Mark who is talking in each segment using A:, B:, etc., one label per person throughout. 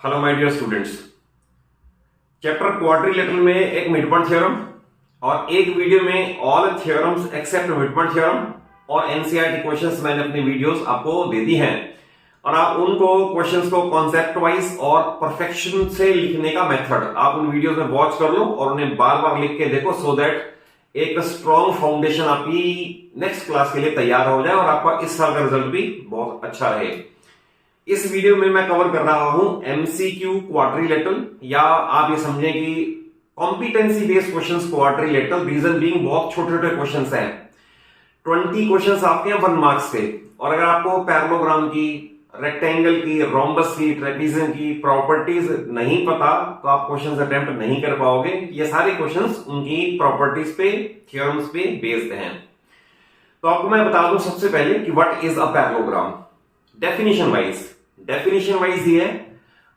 A: Hello my dear students. Chapter quadrilateral में एक mid point theorem और एक वीडियो में all theorems except mid point theorem और एनसीईआरटी क्वेश्चंस मैंने अपनी वीडियोस आपको दे दी हैं और आप उनको क्वेश्चंस को कॉन्सेप्ट वाइज और परफेक्शन से लिखने का मेथड आप उन वीडियोस में वॉच कर लो और उन्हें बार बार लिख के देखो सो दैट एक स्ट्रॉन्ग फाउंडेशन आपकी नेक्स्ट क्लास के लिए तैयार हो जाए और आपका इस साल का रिजल्ट भी बहुत अच्छा रहे। इस वीडियो में मैं कवर कर रहा हूं एमसीक्यू क्वाड्रिलेटरल या आप ये समझें कि competency based questions quadrilateral, reason being बहुत छोटे छोटे क्वेश्चंस हैं। 20 क्वेश्चंस आपके हैं 1 मार्क्स पे और अगर आपको पैरेललोग्राम की, रेक्टेंगल की, रोम्बस की, ट्रेपीजियम की प्रॉपर्टीज नहीं पता तो आप क्वेश्चंस अटेम्प्ट नहीं कर पाओगे। ये सारे क्वेश्चंस उनकी प्रॉपर्टीज पे, थ्योरम्स पे बेस्ड हैं। तो आपको मैं बता दूं सबसे पहले कि what is a parallelogram. Definition wise ये है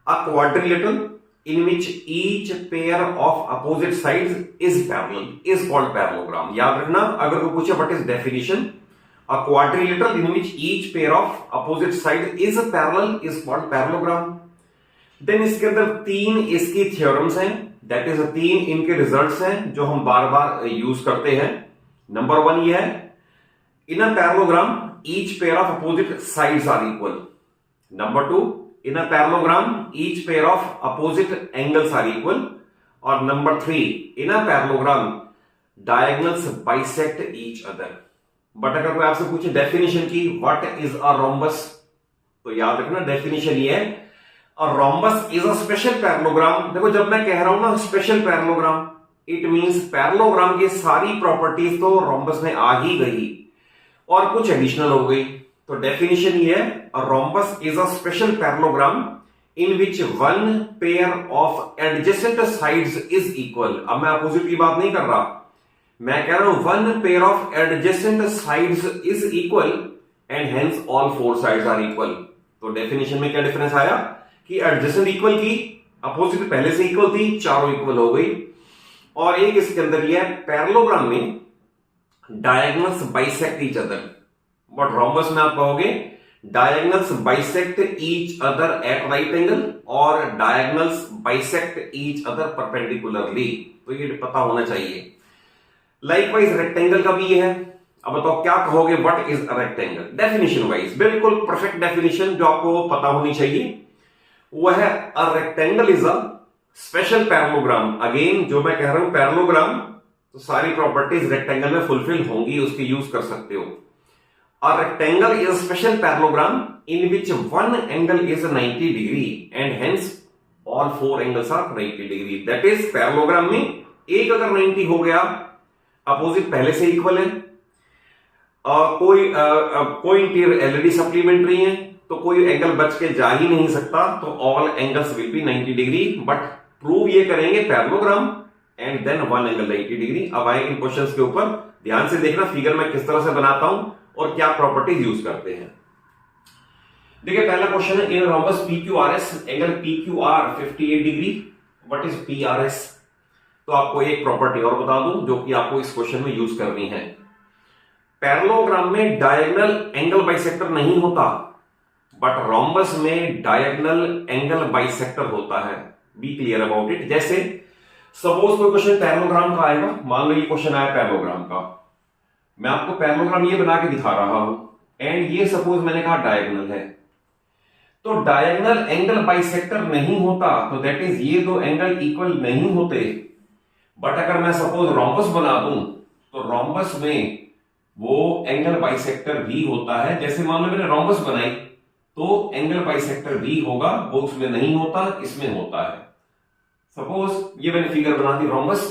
A: a quadrilateral in which each pair of opposite sides is parallel is called parallelogram। याद रखना, अगर कोई पूछे what is definition, a quadrilateral in which each pair of opposite sides is parallel is called parallelogram। Then इसके अंदर 3 इसकी theorems हैं, that is 3 इनके रिजल्ट्स हैं जो हम बार बार यूज करते हैं। नंबर 1 ये है, in a parallelogram each pair of opposite sides are equal। Number 2, in a parallelogram each pair of opposite angles are equal। और number 3, in a parallelogram diagonals bisect each other। But अगर कोई आपसे पूछे definition की what is a rhombus, तो याद रखना definition ये है, a rhombus is a special parallelogram. देखो जब मैं कह रहा हूं ना special parallelogram, it means parallelogram की सारी प्रॉपर्टीज तो रोम्बस में आ ही गई और कुछ एडिशनल हो गई। तो डेफिनेशन ये है, a rhombus is a special parallelogram in which one pair of adjacent sides is equal. अब मैं अपोजिट की बात नहीं कर रहा, मैं कह रहा हूं one pair of adjacent sides is equal and hence all 4 sides are equal. तो डेफिनेशन में क्या डिफरेंस आया कि एडजेसेंट इक्वल की, अपोजिट पहले से इक्वल थी, चारों इक्वल हो गई। और एक इसके अंदर यह पैरेललोग्राम में diagonals bisect each other, but rhombus में आप कहोगे diagonals bisect each other at right angle और diagonals bisect each other perpendicularly. तो ये पता होना चाहिए। लाइकवाइज रेक्टेंगल का भी ये है। अब बताओ क्या कहोगे, what is a rectangle. Definition wise बिल्कुल परफेक्ट डेफिनेशन जो आपको पता होनी चाहिए वह है, a rectangle is a special parallelogram. Again जो मैं कह रहा हूं पैरेललोग्राम, तो सारी प्रॉपर्टीज रेक्टेंगल में फुलफिल होंगी, उसके यूज कर सकते हो। A rectangle is a special parallelogram in which one angle is 90 degree and hence all 4 angles are 90 degree। That is parallelogram में एक अगर 90 हो गया, अपोजिट पहले से इक्वल है, कोई इंटीरियर एलईडी सप्लीमेंट्री है, तो कोई एंगल बच के जा ही नहीं सकता, तो all angles will be 90 degree. But prove ये करेंगे parallelogram and then one angle 90 degree. अब आए इन क्वेश्चंस के ऊपर, ध्यान से देखना फिगर मैं किस तरह से बनाता हूं और क्या प्रॉपर्टीज यूज करते हैं। देखिए पहला क्वेश्चन है, in rhombus PQRS angle PQR 58 degree, what is PRS। तो आपको एक प्रॉपर्टी और बता दूं जो कि आपको इस क्वेश्चन में यूज करनी है। पैरेललोग्राम में डायगोनल एंगल बाइसेक्टर नहीं होता, बट रोम्बस में डायगोनल एंगल बाइसेक्टर होता है। Be clear about it. जैसे सपोज कोई क्वेश्चन पैरेललोग्राम का आएगा, मान लो ये क्वेश्चन आया पैरेललोग्राम का, मैं आपको पैरेललोग्राम ये बना के दिखा रहा हूं एंड ये सपोज मैंने कहा डायगोनल है, तो डायगोनल एंगल बाइसेक्टर नहीं होता, तो दैट इज ये दो एंगल इक्वल नहीं होते। बट अगर मैं सपोज रोम्बस बना दूं तो रोम्बस में वो एंगल बाइसेक्टर भी होता है। जैसे मान लो मैंने रोम्बस बनाई तो एंगल बाइसेक्टर भी होगा, वो उसमें नहीं होता, इसमें होता है। सपोज ये मैंने फिगर बना दी रोम्बस,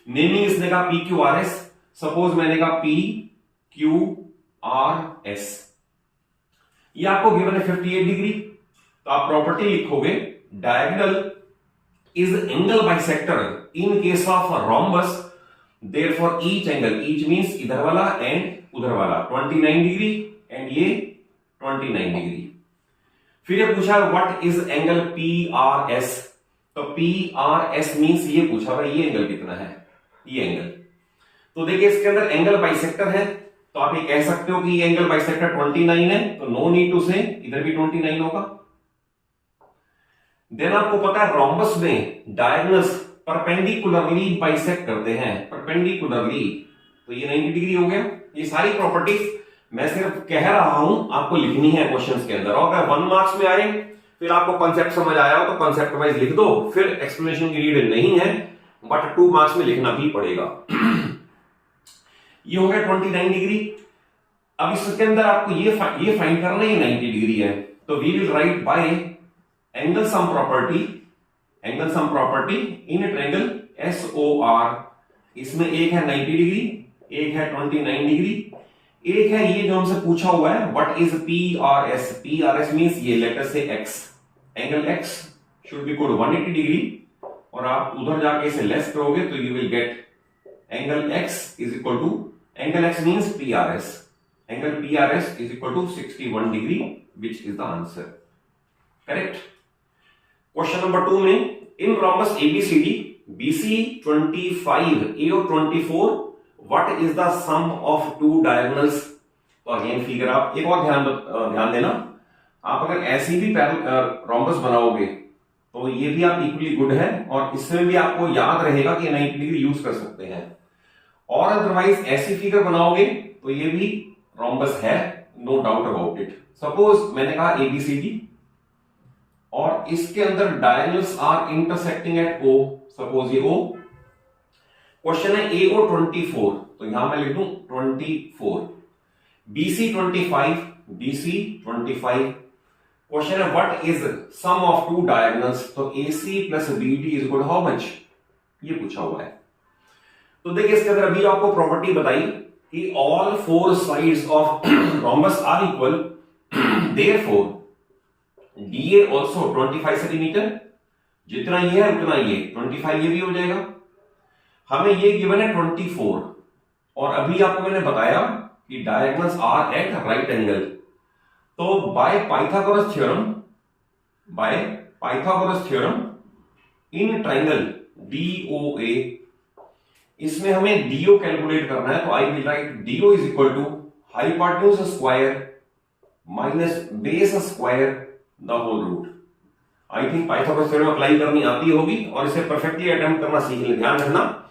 A: नेमिंग इसने कहा PQRS, सपोज मैंने कहा PQRS, ये आपको गिवन है 58 डिग्री। तो आप प्रॉपर्टी लिखोगे, diagonal is angle bisector in case of rhombus, therefore each angle, each means इधर वाला एंड उधर वाला 29 डिग्री एंड ये 29 डिग्री। फिर ये पूछा व्हाट इज एंगल PRS, तो PRS मींस ये पूछा भाई ये एंगल कितना है, ये एंगल। तो देखिए इसके अंदर एंगल बाइसेक्टर है, तो आप ये कह सकते हो कि ये एंगल बाइसेक्टर 29 है, तो नो नीड टू से इधर भी 29 होगा। देन आपको पता है रोम्बस में डायगोनल्स परपेंडिकुलरली बाइसेक्ट करते हैं, परपेंडिकुलरली, तो ये 90 डिग्री हो गया। ये सारी प्रॉपर्टीज मैं सिर्फ कह रहा हूं, आपको लिखनी है क्वेश्चंस के अंदर, और अगर 1 मार्क्स में आए फिर आपको कॉन्सेप्ट समझ आया हो तो कॉन्सेप्ट वाइज लिख दो, फिर एक्सप्लेनेशन की नीड नहीं है, बट 2 मार्क्स में लिखना भी पड़ेगा। ये हो गया 29 डिग्री। अब इसके अंदर आपको ये फाइंड करना है, ये 90 डिग्री है, तो we will write by angle sum property in triangle SOR। इसमें एक है 90 डिग्री, एक है 29 डिग्री, एक है ये जो हमसे पूछा हुआ है what is PRS। PRS means ये लेटर से x, angle x should be equal to 180 degree, और आप उधर जाके इसे लेस करोगे तो you will get angle x is equal to, angle x means PRS, angle PRS is equal to 61 degree, which is the answer. Correct. Question number 2 में in rhombus ABCD BC 25 AO 24 what is the sum of two diagonals. तो again figure आप एक और ध्यान देना, आप अगर ऐसी भी रोम्बस बनाओगे तो ये भी आप इक्वली गुड है, और इसमें भी आपको याद रहेगा कि 90 डिग्री यूज कर सकते हैं, और अदरवाइज ऐसी फिगर बनाओगे तो ये भी रोम्बस है, no doubt about it. Suppose मैंने कहा ABCD और इसके अंदर diagonals are intersecting at O, suppose ये O। क्वेश्चन है AO 24, तो यहां मैं लिख दूं 24, BC 25। क्वेश्चन है what is sum of two diagonals, तो AC plus BD is equal to how much, ये पूछा हुआ है। तो देखिए इसके अंदर अभी आपको प्रॉपर्टी बताई कि all 4 sides of rhombus are equal, therefore DA also 25 centimetre, जितना ये है उतना ये 25 ये भी हो जाएगा। हमें ये गिवन है 24, और अभी आपको मैंने बताया कि diagonals are at right angle, तो by Pythagoras theorem in triangle DOA, इसमें हमें DO कैलकुलेट करना है, तो I will write DO is equal to hypotenuse square minus base square the whole root. I think Pythagoras theorem apply करनी आती होगी और इसे परफेक्टली अटेम्प्ट करना सीख लें। ध्यान रखना,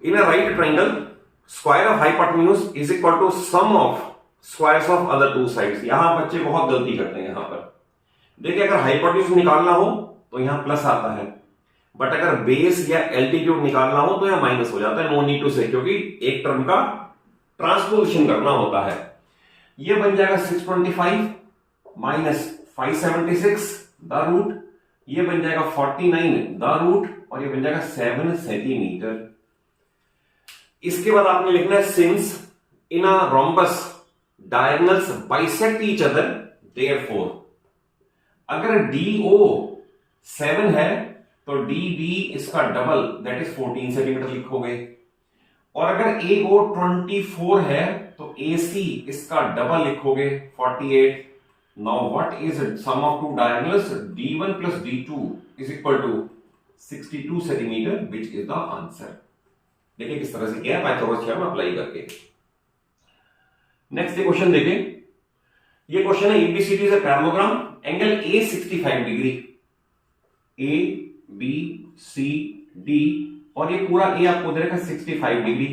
A: in a right triangle square of hypotenuse is equal to sum of squares of other 2 sides. यहां बच्चे बहुत गलती करते हैं। यहां पर देखिए अगर हाइपोटेन्यूज निकालना हो तो यहां प्लस आता है, बट अगर बेस या एल्टीट्यूड निकालना हो तो यहां माइनस हो जाता है, नो नीड टू से, क्योंकि एक टर्म का ट्रांसपोजिशन करना होता है। ये बन जाएगा 625 माइनस 576 द रूट, ये बन जाएगा 49 द रूट, और ये बन जाएगा 7 सेंटीमीटर। इसके बाद आपने लिखना है since in a rhombus diagonals bisect each other, therefore अगर DO 7 है तो DB इसका डबल दैट इज 14 सेंटीमीटर लिखोगे, और अगर AO 24 है तो AC इसका डबल लिखोगे 48। Now what is sum of two diagonals, D1 plus D2 is equal to 62 centimetre, which is the answer. देखिए किस तरह से किया है पाइथागोरस थ्योरम अप्लाई करके। नेक्स्ट क्वेश्चन देखें, ये क्वेश्चन है ABCD is a parallelogram, angle A 65 degree, ABCD, और ये पूरा A आपको दे रखा है 65 डिग्री।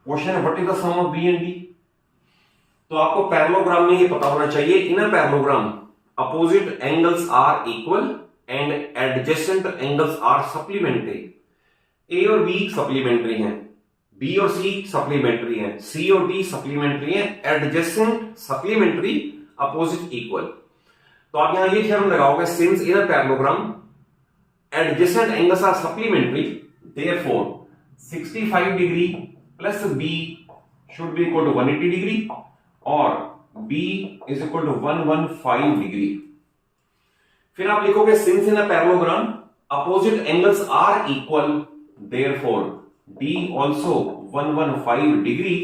A: क्वेश्चन है what is the sum of B and D। तो आपको पैरेललोग्राम में ये पता होना चाहिए, in a parallelogram opposite angles are equal and adjacent angles are supplementary. A और B सप्लीमेंट्री हैं, B और C सप्लीमेंट्री हैं, C और D सप्लीमेंट्री हैं, एडजेसेंट सप्लीमेंट्री, अपोजिट इक्वल। तो आप यहां ये थ्योरम लगाओगे, since in a parallelogram adjacent angles are supplementary, therefore 65 degree plus B should be equal to 180 degree, और B is equal to 115 degree. फिर आप लिखोगे since in a parallelogram opposite angles are equal, therefore D also 115 degree.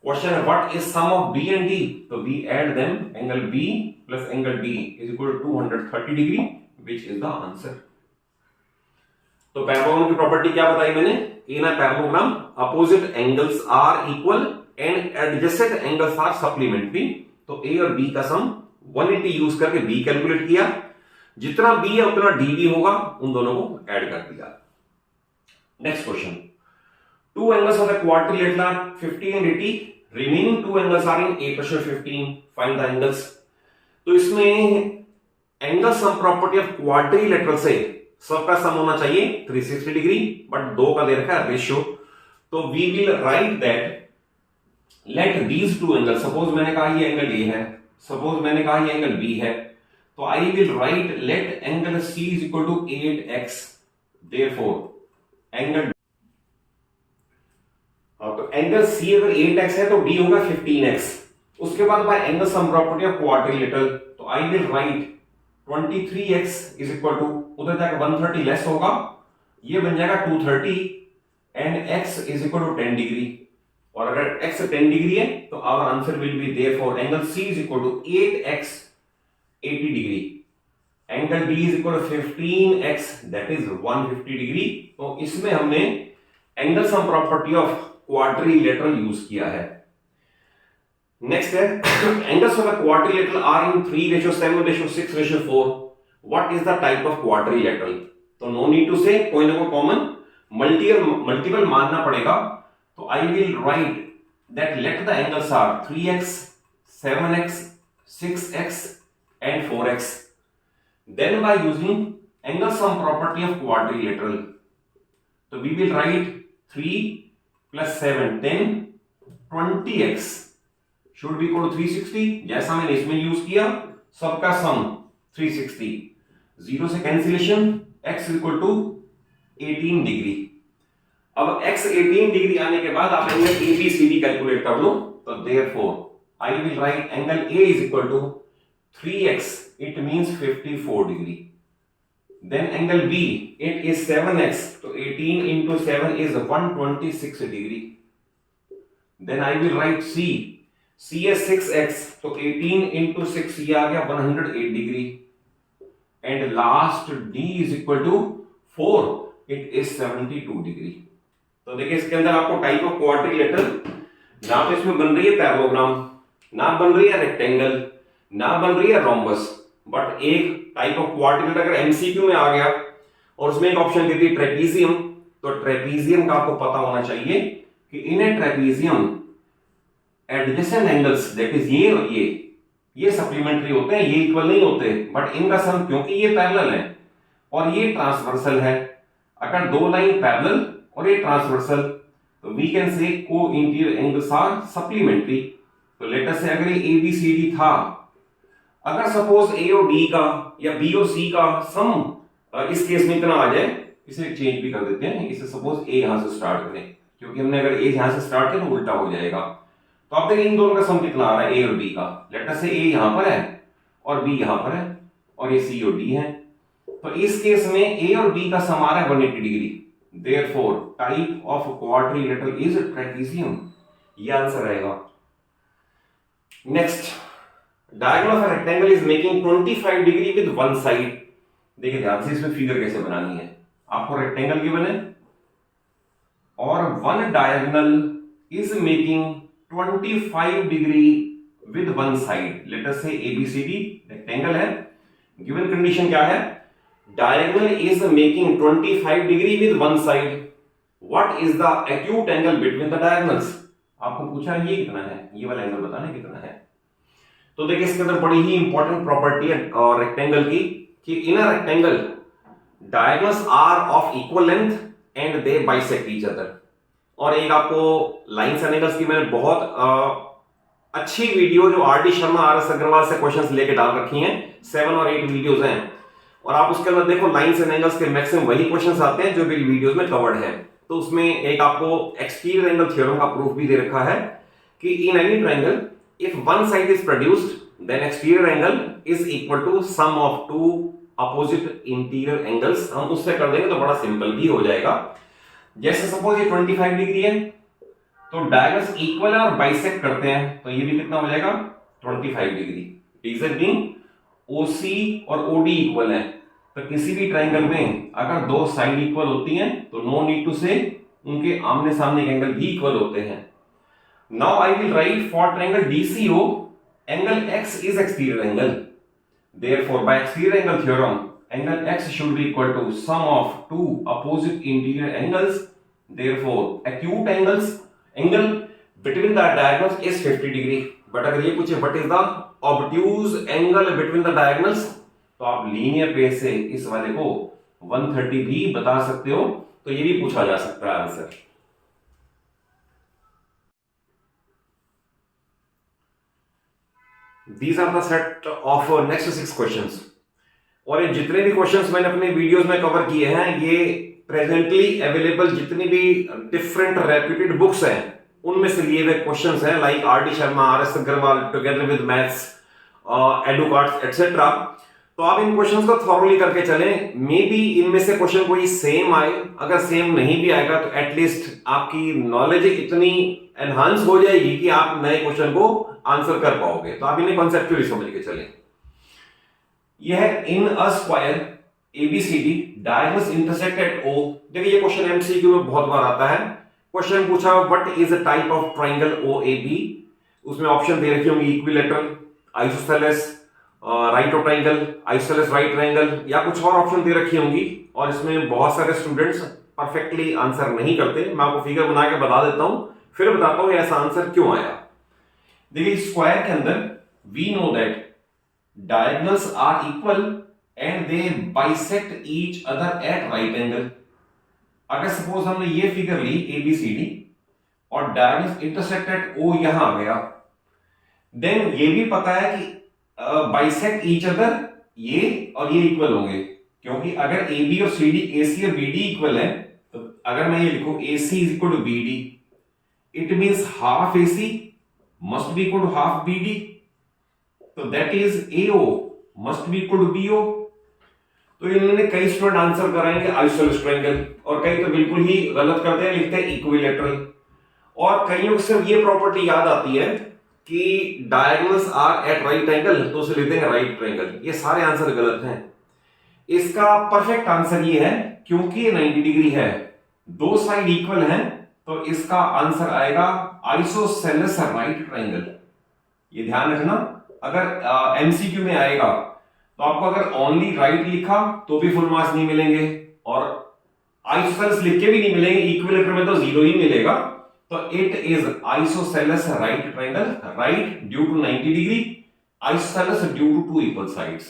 A: Question है what is sum of B and D, तो we add them, angle B plus angle D is equal to 230 degree, which is the answer. तो parallelogram की property क्या बताई मैंने, in a parallelogram opposite angles are equal and adjacent angles are supplementary. तो A और B का sum 180 use करके B calculate किया, जितना बी है उतना डी भी होगा, उन दोनों को ऐड कर दिया। Next question, two angles of the quadrilateral are 15 and 80, remaining two angles are in A pressure 15, find the angles. तो इसमें angle sum property of quadrilateral से सबका सम होना चाहिए 360 डिग्री, बट दो का दे रखा है रेशियो। तो we will write that let these two angle, suppose मैंने कहा ये एंगल ए है, सपोज मैंने कहा ये एंगल बी है, तो I will write let angle C is equal to 8x, therefore angle, तो एंगल सी अगर 8x है तो डी होगा 15x। उसके बाद by angle sum property of quadrilateral, तो I will write 23x is equal to, उधर जाकर 130 लेस होगा, ये बन जाएगा 230 and x is equal to 10 degree. और अगर x 10 डिग्री है तो our answer will be therefore angle c is equal to 8x 80 degree, angle d is equal to 15x that is 150 degree. तो इसमें हमने angle sum property of quadrilateral use किया है। Next है angles of the quadrilateral are in 3:7:6:4, what is the type of quadrilateral. तो no need to say, कोई ना कोई कॉमन मल्टीपल मानना पड़ेगा। तो I will write that let the angles are 3x 7x 6x and 4x, then by using angle sum property of quadrilateral, so we will write 3 plus 7 10 20x should be equal to 360, जैसा मैंने इसमें use किया, सबका sum 360, zero से cancellation, x equal to 18 degree. अब x 18 degree आने के बाद आप एंगल ABCD कैलकुलेट कर लो। तो therefore I will write angle A is equal to 3x, it means 54 degree. Then angle B, it is 7x, so 18 into 7 is 126 degree. Then I will write C is 6x, so 18 into 6 ये आ गया 108 degree. And last D is equal to 4, it is 72 degree. तो देखिए इसके अंदर आपको type of quadrilateral, ना तो इसमें बन रही है पैरेललोग्राम, ना बन रही है रेक्टेंगल, ना बन रही है रोम्बस, बट एक टाइप ऑफ क्वाड्रिलेटरल अगर एमसीक्यू में आ गया और उसमें एक ऑप्शन देती है ट्रेपीजियम, तो ट्रेपीजियम का आपको पता होना चाहिए कि in a trapezium adjacent angles that is ये और ये सप्लीमेंट्री होते हैं, ये इक्वल नहीं होते, बट इनका सम क्योंकि ये पैरेलल है और ये ट्रांसवर्सल है, अगर दो लाइन पैरेलल और ये ट्रांसवर्सल, तो वी कैन से को इंटीरियर एंगल्स आर सप्लीमेंट्री। तो लेट अस से अगर ये ABCD था, अगर सपोज A और D का या B और C का सम इस केस में इतना आ जाए, इसे चेंज भी कर देते हैं, इसे सपोज A यहां से स्टार्ट करें, क्योंकि हमने अगर A यहां से स्टार्ट किया तो उल्टा हो जाएगा। तो आप देखिए इन दोनों का सम कितना आ रहा है A और B का, लेट अस से A यहां पर है और B यहां पर है और ये C और D है। तो इस केस में A और B का सम आ रहा है 180 degree. Therefore type of quadrilateral is trapezium, ये आंसर रहेगा। Next, diagonal of rectangle is making 25 degree with one side. देखिए ध्यान से इसमें फिगर कैसे बनानी है। आपको रेक्टेंगल गिवन है और one diagonal is making 25 degree with one side. Let us से ABCD रेक्टेंगल है, गिवन कंडीशन क्या है, diagonal is making 25 degree with one side, what is the acute angle between the diagonals. आपको पूछा ये कितना है, ये वाला एंगल बताना कितना है। तो देखिए इसके अंदर बड़ी ही इंपॉर्टेंट प्रॉपर्टी है रेक्टेंगल की कि in a rectangle diagonals are of equal length and they bisect each other. और एक आपको लाइंस एंड एंगल्स की मैंने बहुत अच्छी वीडियो जो RD शर्मा RS अग्रवाल से क्वेश्चंस लेके डाल रखी हैं, 7 और 8 वीडियोस हैं, और आप उसके अंदर देखो लाइंस एंड एंगल्स के मैक्सिमम वही क्वेश्चंस आते हैं जो मेरी वीडियोस में कवर्ड है। तो उसमें एक आपको एक्सटीरियर एंगल थ्योरम का प्रूफ भी दे रखा है कि in any triangle if one side is produced then exterior angle is equal to sum of two opposite interior angles। हम उससे कर देंगे तो बड़ा सिंपल भी हो जाएगा। जैसे सपोज ये 25 डिग्री है तो डायगोनल्स इक्वल है और बाइसेक्ट करते हैं, तो ये भी कितना हो जाएगा 25 डिग्री। एग्जैक्ट बीइंग OC और OD इक्वल है, तो किसी भी ट्रायंगल में अगर दो साइड इक्वल होती हैं तो नो नीड टू से उनके आमने सामने के एंगल भी इक्वल होते हैं। Now I will write for triangle DCO, angle X is exterior angle. Therefore, by exterior angle theorem, angle x should be equal to sum of two opposite interior angles. Therefore, acute angle between the diagonals is 50 degree. But अगर ये पूछे what is the obtuse angle between the diagonals, तो आप linear base से इस वाले को 130 भी बता सकते हो, तो ये भी पूछा जा सकता है answer. These are the set of next 6 questions. और ये जितने भी क्वेश्चंस मैंने अपने वीडियोस में कवर किए हैं, ये प्रेजेंटली अवेलेबल जितनी भी डिफरेंट रेप्यूटेड बुक्स हैं उनमें से लिए हुए क्वेश्चंस हैं, like R D Sharma, R S Agarwal, together with maths, Educart et cetera. तो आप इन क्वेश्चंस को थॉरली करके चलें। मे बी इनमें से क्वेश्चन कोई सेम आए, अगर सेम नहीं भी आएगा तो एटलीस्ट आपकी नॉलेज इतनी एनहांस हो जाएगी कि आप नए क्वेश्चन को आंसर कर पाओगे। तो आप इन्हें कॉन्सेप्चुअली समझ के चलें। यह in a square ABCD diagonals intersect at O. देखिए ये क्वेश्चन एमसीक्यू में बहुत बार आता है। क्वेश्चन पूछा what is a type of triangle OAB, उसमें ऑप्शन दे रखी होंगी equilateral, isosceles, right triangle, isosceles right triangle, या कुछ और ऑप्शन दे रखी होंगी। और इसमें बहुत सारे स्टूडेंट्स परफेक्टली आंसर नहीं करते। मैं आपको फिगर बना के बता देता हूं, फिर बताता हूं ऐसा आंसर क्यों आया। देखिए स्क्वायर के अंदर we know that diagonals are equal and they bisect each other at right angle. अगर सपोज हमने ये फिगर ली ABCD और डायगोनल्स इंटरसेक्ट एट O यहां आ गया, देन ये भी पता है कि बाइसेक्ट ईच अदर ये और ये इक्वल होंगे, क्योंकि अगर AB और CD, AC और BD इक्वल है, तो अगर मैं ये लिखूं AC is equal to BD, it means half AC must be equal to half BD, तो that is AO must be equal to BO। तो इन्होंने कई स्टूडेंट आंसर कराएंगे आइसोसेलेस ट्रायंगल, और कई तो बिल्कुल ही गलत करते हैं, लिखते हैं इक्विलैटरल। और कईयों को सिर्फ ये प्रॉपर्टी याद आती है कि diagonals are at right angle, तो उसे लिखते हैं राइट ट्रायंगल। ये सारे आंसर गलत हैं। इसका परफेक्ट आंसर ये है, क्योंकि 90 डिग्री है, दो साइड इक्वल हैं, तो इसका आंसर आएगा आइसोसेलेस राइट ट्रायंगल। ये ध्यान रखना, अगर एमसीक्यू में आएगा तो आपको अगर ओनली राइट लिखा तो भी फुल मार्क्स नहीं मिलेंगे, और आइसोसेलेस लिख के भी नहीं मिलेंगे, इक्विलैटरल में तो 0 ही मिलेगा। तो it is isosceles right triangle, right due to 90 degree, isosceles due to two equal sides.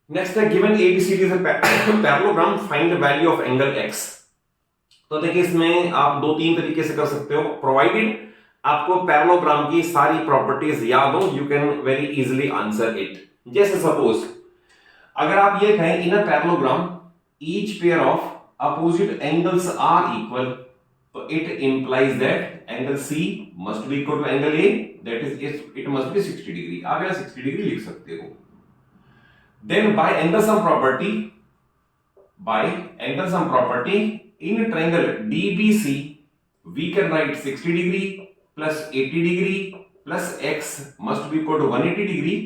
A: Next है given ABCD is a parallelogram, find the value of angle x। तो देखिए इसमें आप 2-3 तरीके से कर सकते हो, प्रोवाइडेड आपको पैरेललोग्राम की सारी प्रॉपर्टीज याद हो, you can very easily answer it. जैसे सपोज अगर आप ये कहें in a parallelogram each pair of opposite angles are equal, तो it implies that angle C must be equal to angle A, that is it must be 60 degree. आप यहां 60 degree लिख सकते हो। Then by angle sum property in triangle DBC we can write 60 degree plus 80 degree plus x must be equal to 180 degree,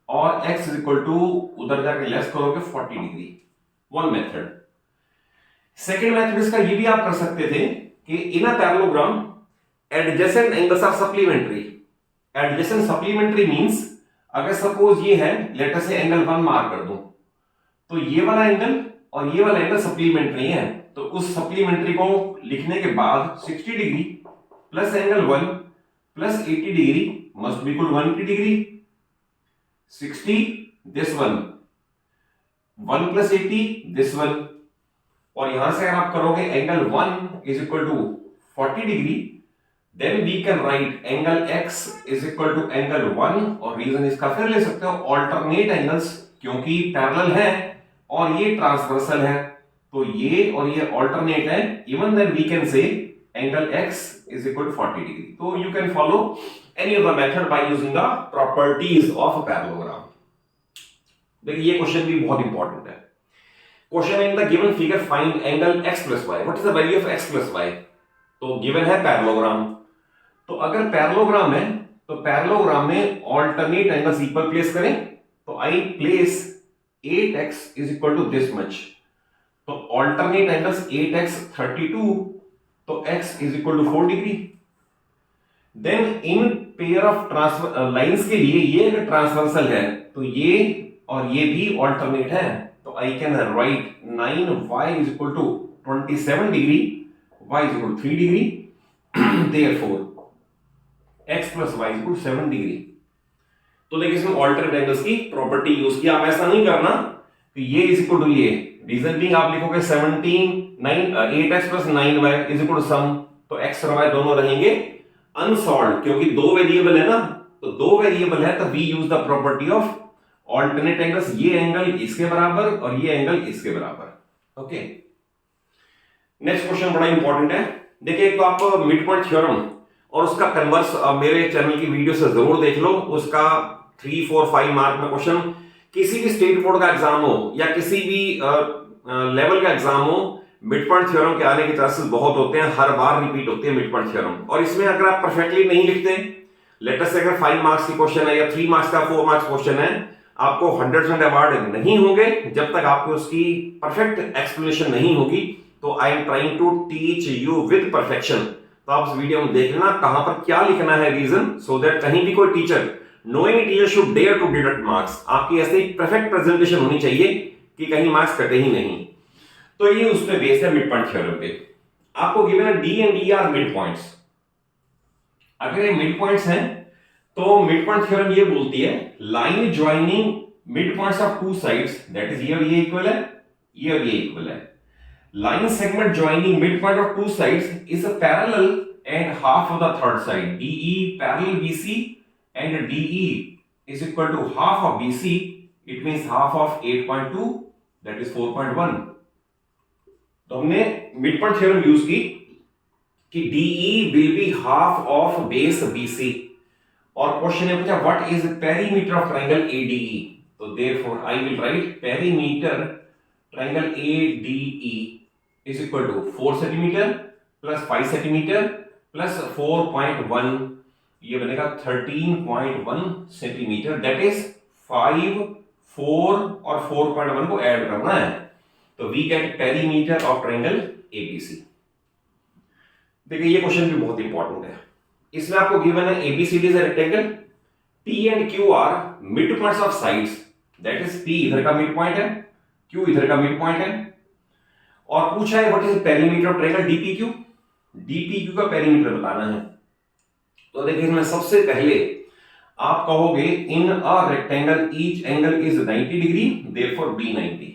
A: और x is equal to उधर जाके less करोगे 40 degree. One method. Second method इसका ये भी आप कर सकते थे कि in a parallelogram adjacent angles are supplementary. Adjacent supplementary means अगर सपोज ये है, लेटर से एंगल 1 मार्क कर दूं, तो ये वाला एंगल और ये वाला एंगल सप्लीमेंट्री है, तो उस सप्लीमेंट्री को लिखने के बाद 60 degree plus angle 1 plus 80 degree must be equal to 180 degree. 60 this one, 1 plus 80 this one, और यहां से अगर आप करोगे angle 1 is equal to 40 degree, then we can write angle x is equal to angle 1, और रीजन इसका फिर ले सकते हो ऑल्टरनेट एंगल्स, क्योंकि पैरेलल है और ये ट्रांसवर्सल है, तो ये और ये ऑल्टरनेट है। Even then we can say angle x is equal to 40 degree. So you can follow any of the method by using the properties of a parallelogram. देखिए ये क्वेश्चन भी बहुत इंपॉर्टेंट है। Question in the given figure find angle x plus y. What is the value of x plus y? तो given है parallelogram, तो अगर parallelogram है तो पैरेललोग्राम में ऑल्टरनेट एंगल्स इक्वल प्लेस करें, तो I place 8x is equal to this much, तो ऑल्टरनेट एंगल्स 8x 32, तो x is equal to 4 degree. Then in pair of lines के लिए ये अगर ट्रांसवर्सल है तो ये और ये भी ऑल्टरनेट है, तो I can write 9y is equal to 27 degree, y is equal to 3 degree, therefore x plus y is equal to 7 degree. तो देखिए इसमें ऑल्टरनेट एंगल्स की प्रॉपर्टी यूज की। आप ऐसा नहीं करना कि ये इज इक्वल टू ये, रीजन बीइंग आप लिखोगे 8x plus 9y is equal to sum, तो x और y दोनों रहेंगे अनसॉल्व, क्योंकि दो वेरिएबल है ना, तो दो वेरिएबल है तो we use the property of alternate angles, ये एंगल इसके बराबर और ये एंगल इसके बराबर। ओके, नेक्स्ट क्वेश्चन बड़ा इंपॉर्टेंट है। देखिए एक तो आप मिड पॉइंट थ्योरम और उसका कन्वर्स मेरे चैनल की वीडियो से जरूर देख लो, उसका 3, 4, 5 मार्क में क्वेश्चन, किसी भी स्टेट बोर्ड का एग्जाम हो या किसी भी लेवल का एग्जाम हो, मिड पॉइंट थ्योरम के आने के चांसेस बहुत होते हैं, हर बार रिपीट होते हैं मिड पॉइंट थ्योरम। और इसमें अगर आप परफेक्टली नहीं लिखते, लेटेस्ट से अगर 5 मार्क्स की क्वेश्चन है या 3 मार्क्स का 4 मार्क्स क्वेश्चन है, आपको 100% अवार्ड नहीं होंगे जब तक आपको उसकी परफेक्ट एक्सप्लेनेशन नहीं होगी। तो I am trying to teach you with perfection. तो आप इस वीडियो में देख लेना कहां पर क्या लिखना है रीजन, सो दैट कहीं भी कोई teacher, no any teacher should dare to deduct marks. आपकी ऐसे ही परफेक्ट प्रेजेंटेशन होनी चाहिए कि कहीं मार्क्स कटे ही नहीं। तो ये उस पे बेस है मिड पॉइंट थ्योरम पे। आपको गिवन है D and E R mid points. अगर ये मिड पॉइंट्स हैं तो मिड पॉइंट थ्योरम ये बोलती है line joining mid points of two sides, that is ये और ये इक्वल है, ये और ये इक्वल है। line segment joining midpoint of two sides is a parallel and half of the third side. DE parallel BC and DE is equal to half of BC. It means half of 8.2, that is 4.1. तो हमने midpoint theorem use की कि DE will be half of base BC और question ने पूछा what is the perimeter of triangle ADE. तो therefore I will write perimeter triangle ADE is equal to 4 centimetre plus 5 centimetre plus 4.1, ये बनेगा 13.1 centimetre, that is 5, 4 और 4.1 को add करना है, तो we get perimeter of triangle ABC. देखिए ये क्वेश्चन भी बहुत इंपॉर्टेंट है। इसमें आपको गिवन है ABCD is a rectangle, P and Q are mid points of sides, that is P इधर का मिड पॉइंट है, क्यू इधर का मिड पॉइंट है, और पूछा है what is perimeter of triangle DPQ. DPQ का पेरीमीटर बताना है। तो देखिए इसमें सबसे पहले आप कहोगे in a rectangle each angle is 90 degree, therefore B 90।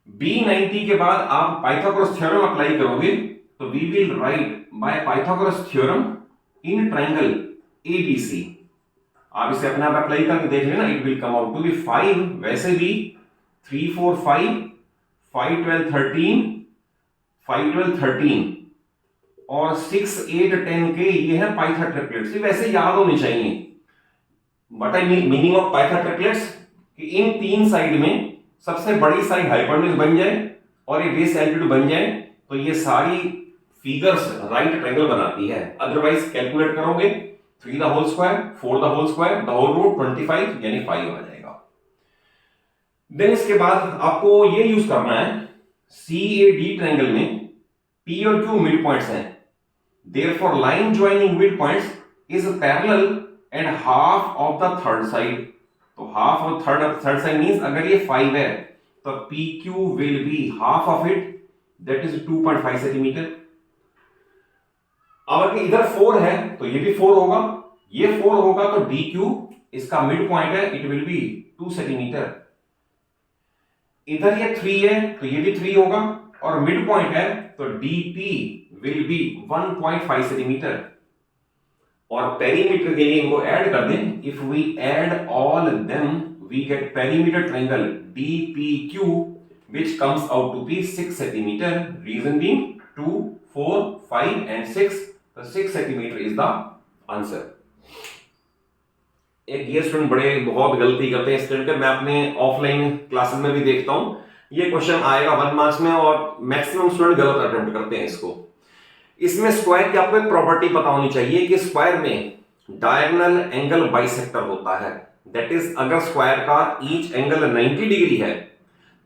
A: B 90 के बाद आप पाइथागोरस थ्योरम अप्लाई करोगे, तो we will write by Pythagoras theorem in triangle ABC. आप इसे अपने आप अप्लाई करके देख लेना, it will come out to be 5, वैसे भी 3, 4, 5, 5, 12, 13, 5, 12, 13 और 6, 8, 10 के ये है पाइथा ट्रिपलेट्स। ये वैसे याद होने चाहिए, but I mean meaning of पाइथा ट्रिपलेट्स कि इन तीन साइड में सबसे बड़ी साइड हाइपोटेन्यूज बन जाए और ये बेस एल्टीट्यूड बन जाए, तो ये सारी फिगर्स राइट ट्रायंगल बनाती है। अदरवाइज कैलकुलेट करोगे 3 the whole square, 4 the whole square, the whole root 25 यानी 5 आ जाएगा। देन इसके बाद आपको ये यूज करना है CAD ट्रायंगल में P और Q मिड पॉइंट्स हैं, therefore line joining mid points is parallel and half of the third side. तो half of third side means अगर ये 5 है तो PQ will be half of it, that is 2.5 centimetre. अब अगर इधर 4 है तो ये भी 4 होगा, ये 4 होगा तो DQ इसका मिड पॉइंट है, इट विल बी 2 सेंटीमीटर। इधर ये 3 है तो ये भी 3 होगा और मिड पॉइंट है तो DP विल बी 1.5 सेंटीमीटर। और पेरीमीटर के लिए इनको ऐड कर दें, if we add all them we get perimeter triangle DPQ which comes out to be 6 centimetre, reason being 2, 4, 5 and 6, तो 6 सेंटीमीटर इज द आंसर। एक ये स्टूडेंट बहुत गलती करते हैं स्टूडेंट, मैं अपने ऑफलाइन क्लासेस में भी देखता हूं, ये क्वेश्चन आएगा 1 मार्क्स में और मैक्सिमम स्टूडेंट गलत अटेम्प्ट करते हैं इसको। इसमें स्क्वायर की आपको एक प्रॉपर्टी पता होनी चाहिए कि स्क्वायर में डायगोनल एंगल बाइसेक्टर होता है, दैट इज अगर स्क्वायर का ईच एंगल 90 डिग्री है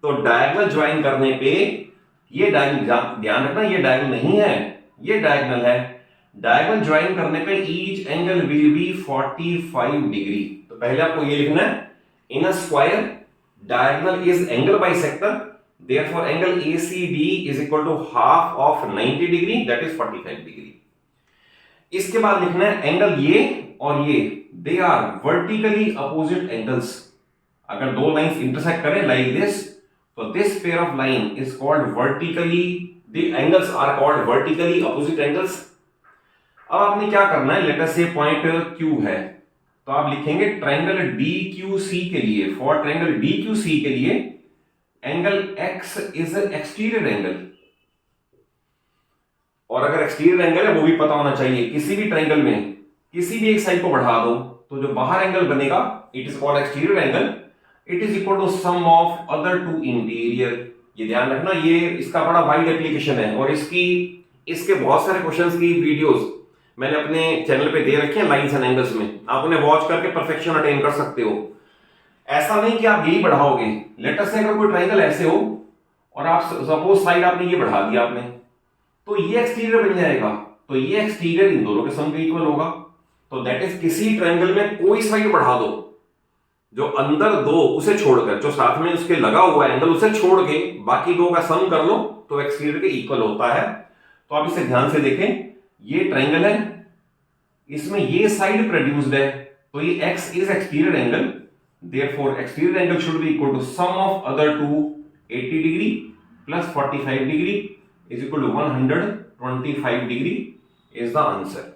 A: तो डायगोनल ज्वाइन करने पे ये डायगोनल, ध्यान रखना ये डायगोनल नहीं है, ये डायगोनल है, डायगोनल ज्वाइन करने पे each angle will be 45 degree. तो पहले आपको ये लिखना है, in a square diagonal is angle bisector, therefore angle ACD is equal to half of 90 degree, that is 45 degree. इसके बाद लिखना है एंगल ये और ये, they are vertically opposite angles. अगर दो लाइंस इंटरसेक्ट करें लाइक दिस, तो this pair of line is called vertically, the angles are called vertically opposite angles. अब आपने क्या करना है, लेट अस से पॉइंट Q है, तो आप लिखेंगे ट्रायंगल DQC के लिए, फॉर ट्रायंगल DQC के लिए angle X is exterior angle. और अगर एक्सटीरियर एंगल है वो भी पता होना चाहिए, किसी भी ट्रायंगल में किसी भी एक साइड को बढ़ा दो तो जो बाहर एंगल बनेगा it is called exterior angle, it is equal to sum of other two interior. ये ध्यान रखना, ये इसका बड़ा वाइड एप्लीकेशन है और इसके बहुत सारे क्वेश्चंस की वीडियोस मैंने अपने चैनल पे दे रखे हैं लाइंस एंड एंगल्स में, आप उन्हें वॉच करके परफेक्शन अटेन कर सकते हो। ऐसा नहीं कि आप यही बढ़ाओगे, लेट अस से अगर कोई ट्रायंगल ऐसे हो और आप सपोज साइड आपने ये बढ़ा दिया आपने, तो ये एक्सटीरियर बन जाएगा, तो ये एक्सटीरियर इन दोनों के सम के इक्वल होगा। तो दैट इज किसी ट्रायंगल में कोई साइड बढ़ा दो, जो अंदर दो उसे छोड़कर, जो साथ में उसके लगा हुआ एंगल उसे छोड़ के बाकी दो का सम कर लो तो एक्सटीरियर के इक्वल होता है। तो आप इसे ध्यान से देखें, ये ट्रायंगल है, इसमें ये साइड प्रोड्यूस्ड है, तो ये x is exterior angle, therefore exterior angle should be equal to sum of other two 80 degree plus 45 degree is equal to 125 degree is the answer.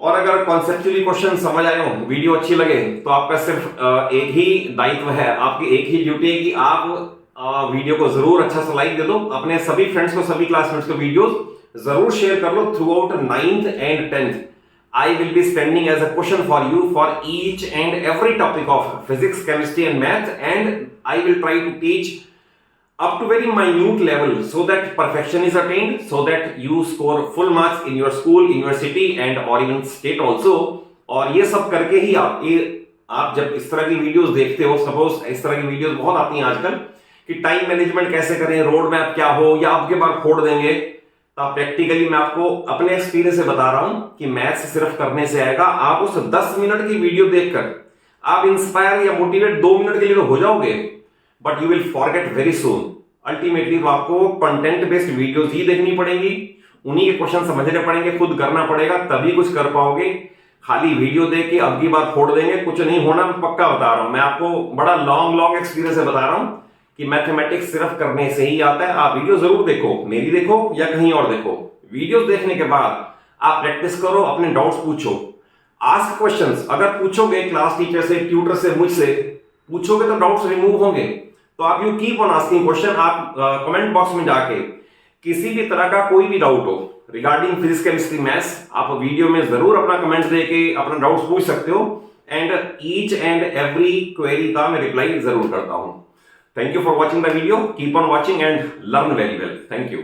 A: और अगर कॉन्सेप्चुअली क्वेश्चन समझ आए हो, वीडियो अच्छी लगे, तो आपका सिर्फ एक ही दायित्व है, आपकी एक ही ड्यूटी है कि आप वीडियो को जरूर अच्छा सा लाइक दे दो, अपने सभी फ्रेंड्स को, सभी क्लासमेट्स को वीडियोस जरूर शेयर कर लो throughout 9th and 10th। I will be standing as a cushion for you for each and every topic of physics, chemistry and math, and I will try to teach up to very minute level so that perfection is attained, so that you score full marks in your school, university and or even state also। और ये सब करके ही आप जब इस तरह की videos देखते हो, सपोज इस तरह की वीडियोस बहुत आती हैं आजकल कि टाइम मैनेजमेंट कैसे करें, रोड मैप क्या हो, या आपके बार फोड़ देंगे, तो प्रैक्टिकली मैं आपको अपने एक्सपीरियंस से बता रहा हूं कि मैथ्स सिर्फ करने से आएगा। आप उस 10 मिनट की वीडियो देखकर आप इंस्पायर या मोटिवेट 2 मिनट के लिए तो हो जाओगे, but you will forget very soon. Ultimately तो आपको कंटेंट बेस्ड वीडियोस ही देखनी पड़ेगी, उन्हीं के क्वेश्चन समझने पड़ेंगे, खुद करना पड़ेगा, तभी कुछ कर पाओगे। खाली वीडियो देख के अब की बात फोड़ देंगे, कुछ नहीं होना, पक्का बता रहा हूं। मैं आपको बड़ा लॉन्ग एक्सपीरियंस से बता रहा हूं कि मैथमेटिक्स सिर्फ करने से ही आता है। आप वीडियो जरूर देखो, मेरी देखो या कहीं और देखो, वीडियोस देखने के बाद आप प्रैक्टिस करो, अपने डाउट्स पूछो, आस्क क्वेश्चंस। अगर पूछोगे क्लास टीचर से, ट्यूटर से, मुझसे पूछोगे तो डाउट्स रिमूव होंगे। तो आप you keep on asking question. आप कमेंट बॉक्स में जाके किसी भी तरह का कोई भी डाउट हो रिगार्डिंग फिजिक्स, केमिस्ट्री, मैथ्स, आप वीडियो में जरूर अपना कमेंट देके अपना डाउट्स पूछ सकते हो, and each and every query का मैं रिप्लाई जरूर करता हूं। Thank you for watching the video. Keep on watching and learn very well. Thank you.